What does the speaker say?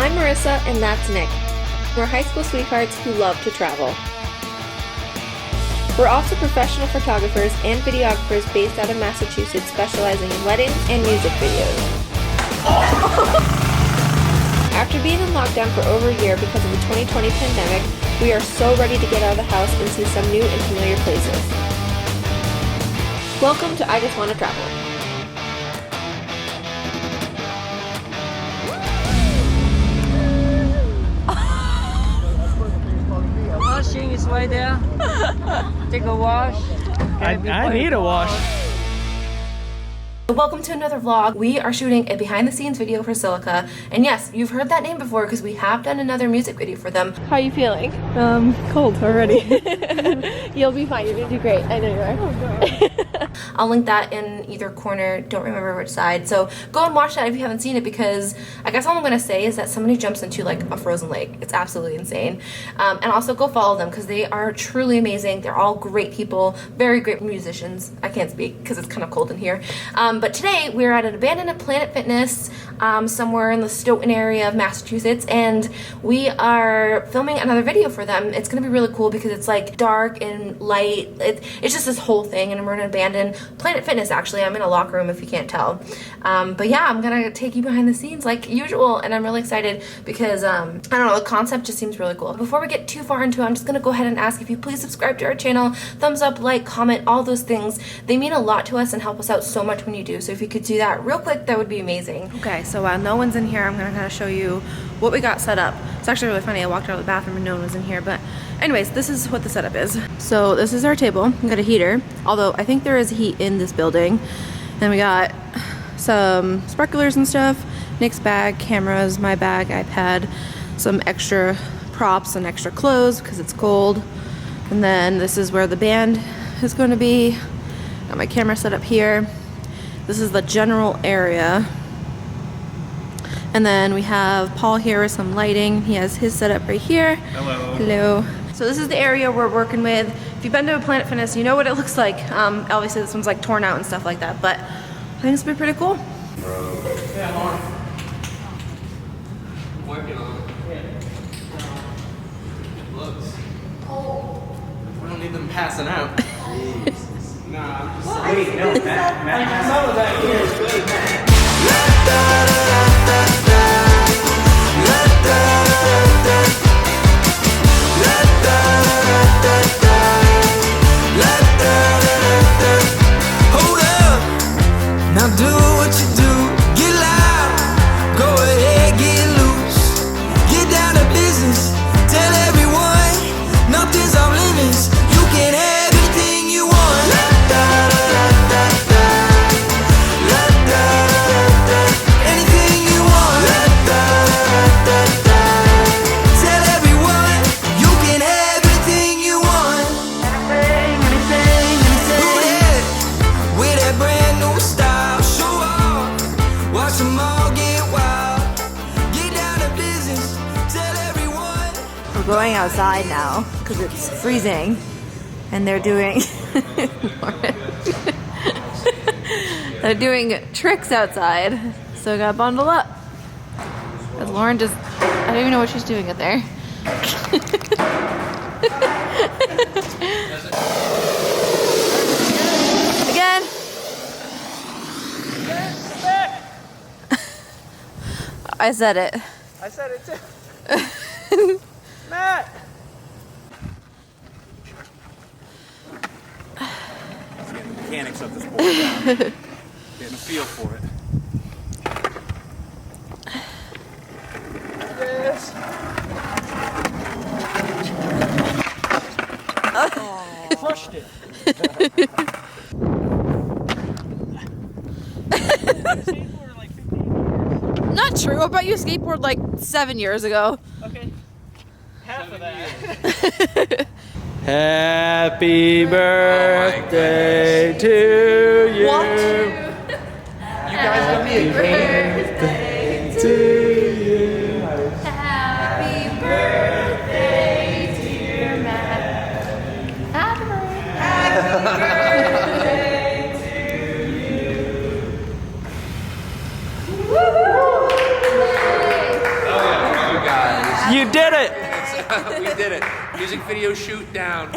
I'm Marissa, and that's Nick. We're high school sweethearts who love to travel. We're also professional photographers and videographers based out of Massachusetts, specializing in weddings and music videos. After being in lockdown for over a year because of the 2020 pandemic, we are so ready to get out of the house and see some new and familiar places. Welcome to I Just Want to Travel. Washing is right there. Take a wash. I need a wash. Welcome to another vlog. We are shooting a behind the scenes video for Silica, and yes, you've heard that name before because we have done another music video for them. How are you feeling? Cold already. You'll be fine. You're gonna do great. I know you are. I'll link that in either corner, don't remember which side, so go and watch that if you haven't seen it, because I guess all I'm gonna say is that somebody jumps into like a frozen lake. It's absolutely insane. And also go follow them because they are truly amazing. They're all great people, very great musicians. I can't speak because it's kind of cold in here. But today we're at an abandoned Planet Fitness somewhere in the Stoughton area of Massachusetts, and we are filming another video for them. It's gonna be really cool because it's like dark and light. It's just this whole thing, and we're in an abandoned Planet Fitness. Actually, I'm in a locker room if you can't tell. But yeah, I'm gonna take you behind the scenes like usual, and I'm really excited because I don't know, the concept just seems really cool. Before we get too far into it, I'm just gonna go ahead and ask if you please subscribe to our channel, thumbs up, like, comment, all those things. They mean a lot to us and help us out so much when you do. So if you could do that real quick, that would be amazing. Okay, so while no one's in here, I'm gonna kind of show you what we got set up. It's actually really funny. I walked out of the bathroom and no one was in here, but anyways, this is what the setup is. So this is our table. We got a heater, although I think there is heat in this building. Then we got some sparklers and stuff, Nick's bag, cameras, my bag, iPad, some extra props and extra clothes because it's cold. And then this is where the band is going to be. Got my camera set up here. This is the general area. And then we have Paul here with some lighting. He has his setup right here. Hello. Hello. So this is the area we're working with. If you've been to a Planet Fitness, you know what it looks like. Obviously this one's like torn out and stuff like that, but I think it's gonna be pretty cool. Yeah, Lauren. Working on it. It looks. We don't need them passing out. Nah, I'm just saying. Wait, no, Matt. Some of that here is good, Matt. Hold up, now do what you do. Get loud, go ahead, get loose. Get down to business, tell everyone nothing's off limits. You can have anything you want. Anything you want. Tell everyone you can have anything you want. Anything. Do that with that brand new style. Show off, watch them all get wild. Get down to business, tell everyone. We're going outside now because it's freezing, and they're doing they're doing tricks outside. So I gotta bundle up. Because Lauren just, I don't even know what she's doing out there. Again. I said it. I said it too. Matt! Let's get the mechanics of this board down. Getting a feel for it. Yes. Oh, crushed it. Not true. What about you skateboard like 7 years ago? Okay. Half of that. Happy birthday to you. You guys got me a birthday to you. Happy birthday, dear Matt. Happy birthday to you. Woohoo! Oh yeah. You did it! We did it. Music video shoot down.